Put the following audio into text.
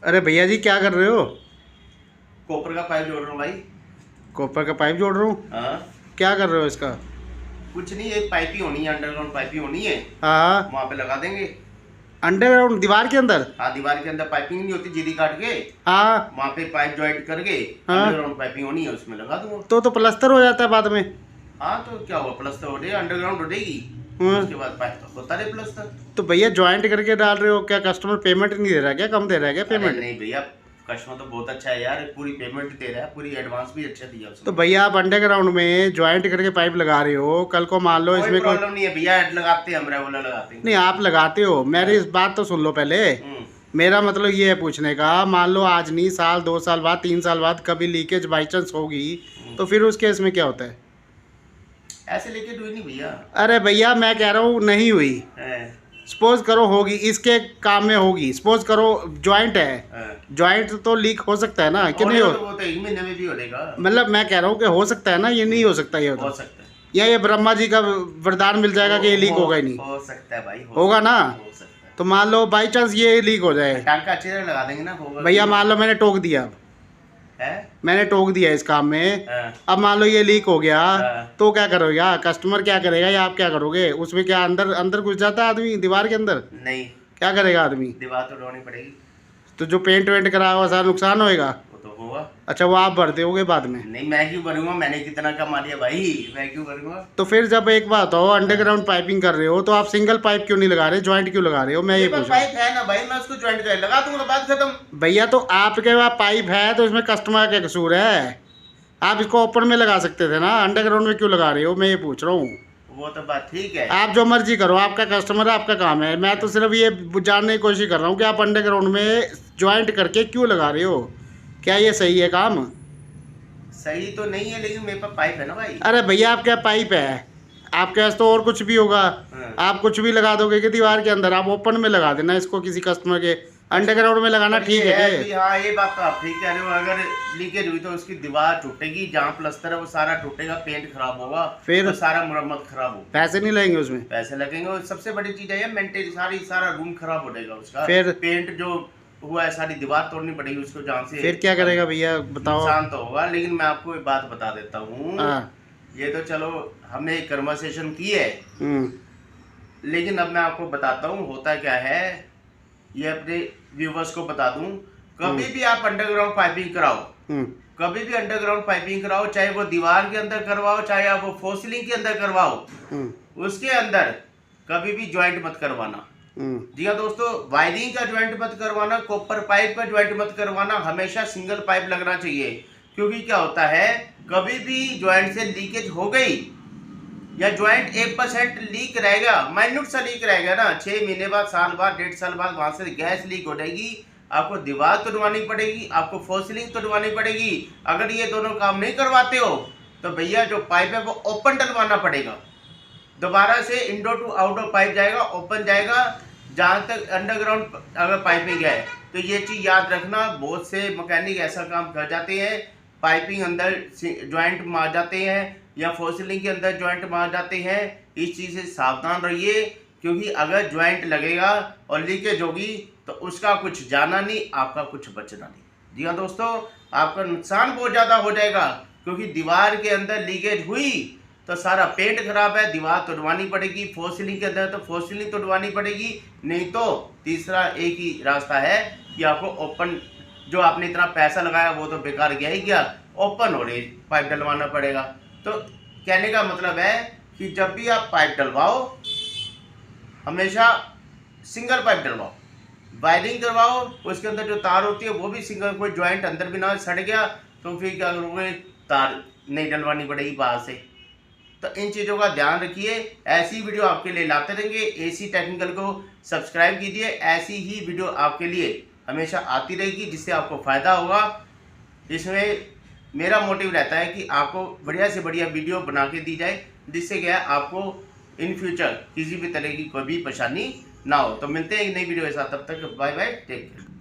अरे भैया जी क्या कर रहे हो? कॉपर का पाइप जोड़ रहा हूँ भाई। कॉपर का पाइप जोड़ रहा हूँ। हाँ, क्या कर रहे हो इसका? कुछ नहीं, एक पाइप ही होनी है, अंडरग्राउंड पाइप ही होनी है। हाँ, वहाँ पे लगा देंगे। अंडरग्राउंड दीवार के अंदर? हाँ, दीवार के अंदर पाइपिंग नहीं होती, जीरी काट के हाँ वहाँ पे पाइप ज्वाइंट करके हाँ, अंडरग्राउंड पाइपिंग होनी है, उसमें लगा दूंगा। तो प्लास्टर हो जाता है बाद में। हाँ, तो क्या हुआ, प्लस्तर हो जाएगा, अंडरग्राउंड हो जाएगी। हाँ, उसके बाद पाइप होता रहे प्लस्तर। तो भैया ज्वाइंट करके डाल रहे हो, क्या कस्टमर पेमेंट नहीं दे रहा? क्या कम दे रहा है क्या अरे पेमेंट? नहीं भैया, कस्टमर तो बहुत अच्छा है यार, पूरी पेमेंट दे रहा है, पूरी एडवांस भी अच्छा दिया तो उसने। भैया आप अंडरग्राउंड में ज्वाइंट करके पाइप लगा रहे हो, कल को मान लो कोई इसमें कोई। प्रॉब्लम नहीं है भैया, लगाते हैं, हम रेगुलर लगाते हैं। नहीं, आप लगाते हो, मेरी इस बात तो सुन लो पहले। हम्म। मेरा मतलब ये है पूछने का, मान लो आज नहीं, साल 2 साल बाद 3 साल बाद कभी लीकेज बाई चांस होगी, तो फिर उस केस में क्या होता है? ऐसे लेके हुई नहीं भैया। अरे भैया मैं कह रहा हूँ नहीं हुई, हैं, सपोज करो होगी, इसके काम में होगी, सपोज करो ज्वाइंट है, हैं। ज्वाइंट तो लीक हो सकता है ना कि नहीं हो? वो तो 1 महीने में भी हो जाएगा। मतलब मैं कह रहा हूँ कि हो सकता है ना, ये नहीं हो सकता ये हो तो? सकता है। या ये ब्रह्मा जी का वरदान मिल जाएगा कि ये लीक होगा ही नहीं? हो सकता है भाई, होगा ना? हो सकता है। तो मान लो बाई चांस ये लीक हो जाए, टांका अच्छे से लगा देंगे ना, होगा भैया कि मान लो मैंने टोक दिया, अब है। मैंने टोक दिया इस काम में, हाँ, अब मान लो ये लीक हो गया, हाँ। तो क्या करोगे? या कस्टमर क्या करेगा या आप क्या करोगे? उसमें क्या अंदर अंदर घुस जाता है आदमी दीवार के अंदर? नहीं, क्या करेगा आदमी? दीवार तो ढोनी पड़ेगी। तो जो पेंट वेंट करा हुआ सारा नुकसान होएगा? वो तो होगा। अच्छा, वो आप भर दोगे बाद में? नहीं, मैं क्यों भरूंगा, मैंने कितना कमा लिया भाई, मैं क्यों भरूंगा। तो फिर जब एक बात हो, अंडरग्राउंड पाइपिंग कर रहे हो, तो आप सिंगल पाइप क्यों नहीं लगा रहे, ज्वाइंट क्यों लगा रहे हो? मैं ये मेरे पास पूछ रहा हूँ। पाइप है ना भाई, मैं उसको ज्वाइंट कर लगा दूंगा, बात खत्म। भैया तो आपके पास पाइप है, तो इसमें कस्टमर का कसूर है? आप इसको ओपन में लगा सकते थे ना, अंडरग्राउंड में क्यों लगा रहे हो? मैं ये पूछ रहा हूँ। वो तो बात ठीक है। आप जो मर्जी करो, आपका कस्टमर है, आपका काम है। मैं तो सिर्फ ये जानने की कोशिश कर रहा हूँ कि आप अंडरग्राउंड में ज्वाइंट करके क्यों लगा रहे हो? क्या ये सही है काम? सही तो नहीं है, लेकिन मेरे पास पाइप है ना भाई। अरे भैया आपके पास पाइप है, आपके पास तो और कुछ भी होगा। हाँ। आप कुछ भी लगा दोगे कि दीवार के अंदर? आप ओपन में लगा देना इसको किसी कस्टमर के, अंडरग्राउंड में लगाना पर ठीक ये है कि हाँ, ये बात तो आप ठीक कह रहे हो, अगर लीकेज हुई तो उसकी दीवार टूटेगी, जहाँ प्लस्तर है वो सारा टूटेगा, पेंट खराब होगा, फिर? तो सारा मुरम्मत खराब होगा, पैसे नहीं लगेंगे उसमें? पैसे लगेंगे। और सबसे बड़ी चीज है, मेंटेन सारा रूम खराब हो जाएगा उसका। फिर? पेंट जो हुआ है, सारी दीवार तोड़नी पड़ेगी उसको, जहाँ से फिर क्या करेगा भैया बताओ? नुकसान तो होगा। लेकिन मैं आपको एक बात बता देता हूँ, हाँ। ये तो चलो हमने एक कन्वर्सेशन की है, हम्म। लेकिन अब मैं आपको बताता हूँ होता क्या है, ये अपने व्यूवर्स को बता दूं। कभी भी आप अंडरग्राउंड पाइपिंग कराओ, हम्म। कभी भी अंडरग्राउंड पाइपिंग कराओ, चाहे वो दीवार के अंदर करवाओ, चाहे आप वो फॉसिलिंग के अंदर करवाओ, उसके अंदर कभी भी ज्वाइंट मत करवाना। जी हाँ दोस्तों, वायरिंग का ज्वाइंट मत करवाना, कॉपर पाइप का ज्वाइंट मत करवाना, हमेशा सिंगल पाइप लगना चाहिए। क्योंकि क्या होता है, कभी भी ज्वाइंट से लीकेज हो गई या ज्वाइंट 1% लीक रहेगा, माइन्यूट सा लीक रहेगा ना, 6 महीने बाद, साल बाद, 1.5 साल बाद वहां से गैस लीक हो जाएगी, आपको दीवार तोड़वानी पड़ेगी, आपको फॉसिलिंग तोड़वानी पड़ेगी। अगर ये दोनों काम नहीं करवाते हो तो भैया जो पाइप है वो ओपन डलवाना पड़ेगा, दोबारा से इंडोर टू आउटडोर पाइप जाएगा, ओपन जाएगा। जहां तक अंडरग्राउंड अगर पाइपिंग है तो ये चीज याद रखना, बहुत से मैकेनिक ऐसा काम कर जाते हैं, पाइपिंग अंदर ज्वाइंट मार जाते हैं या फॉसिलिंग के अंदर ज्वाइंट मार जाते हैं। इस चीज़ से सावधान रहिए, क्योंकि अगर ज्वाइंट लगेगा और लीकेज होगी तो उसका कुछ जाना नहीं, आपका कुछ बचना नहीं। जी हाँ दोस्तों, आपका नुकसान बहुत ज़्यादा हो जाएगा, क्योंकि दीवार के अंदर लीकेज हुई तो सारा पेंट खराब है, दीवार तोड़वानी पड़ेगी, फॉसिलिंग के अंदर तो फॉसिलिंग तोड़वानी पड़ेगी, नहीं तो तीसरा एक ही रास्ता है कि आपको ओपन, जो आपने इतना पैसा लगाया वो तो बेकार गया ही गया, ओपन हो रही पाइप डलवाना पड़ेगा। तो कहने का मतलब है कि जब भी आप पाइप डलवाओ, हमेशा सिंगल पाइप डलवाओ, वायरिंग करवाओ, उसके अंदर जो तार होती है वो भी सिंगल, कोई ज्वाइंट अंदर भी ना सड़ गया तो फिर क्या करोगे, तार नहीं डलवानी पड़ेगी बाहर से। तो इन चीज़ों का ध्यान रखिए, ऐसी वीडियो आपके लिए लाते रहेंगे। एसी टेक्निकल को सब्सक्राइब कीजिए, ऐसी ही वीडियो आपके लिए हमेशा आती रहेगी, जिससे आपको फ़ायदा होगा। इसमें मेरा मोटिव रहता है कि आपको बढ़िया से बढ़िया वीडियो बना के दी जाए, जिससे क्या है आपको इन फ्यूचर किसी भी तरह की कोई भी परेशानी ना हो। तो मिलते हैं एक नई वीडियो के साथ, तब तक बाय बाय, टेक केयर।